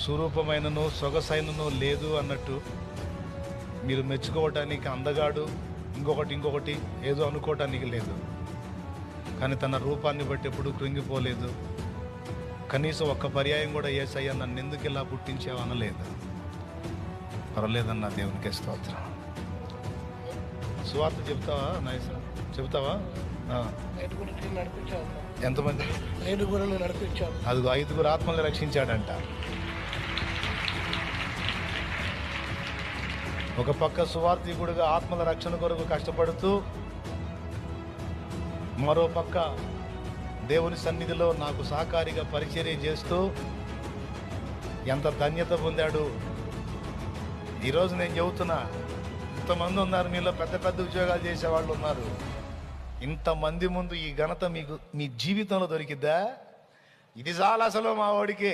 స్వరూపమైనను సొగసైనను లేదు అన్నట్టు మీరు మెచ్చుకోవటానికి అందగాడు ఇంకొకటి ఏదో అనుకోవటానికి లేదు. కానీ తన రూపాన్ని బట్టి ఎప్పుడు కృంగిపోలేదు. కనీసం ఒక్క పర్యాయం కూడా యేసయ్య నన్ను ఎందుకు ఇలా పుట్టించావు అనలేదు. పర్వాలేదన్న దేవునికి స్తోత్రం. సువార్త చెప్తావా నైస్ చెప్తావా? ఎంతమంది? 5 నడిపించాడు. అది 5 ఆత్మలు రక్షించాడంట. ఒక పక్క సువార్థికుడుగా ఆత్మల రక్షణ కొరకు కష్టపడుతూ, మరో పక్క దేవుని సన్నిధిలో నాకు సహకారిగా పరిచర్య చేస్తూ ఎంత ధన్యత పొందాడు. ఈరోజు నేను చెబుతున్నా, ఇంతమంది ఉన్నారు మీలో, పెద్ద పెద్ద ఉద్యోగాలు చేసేవాళ్ళు ఉన్నారు. ఇంతమంది ముందు ఈ ఘనత మీకు మీ జీవితంలో దొరికిద్దా? ఇది చాలా అసలు మా వాడికి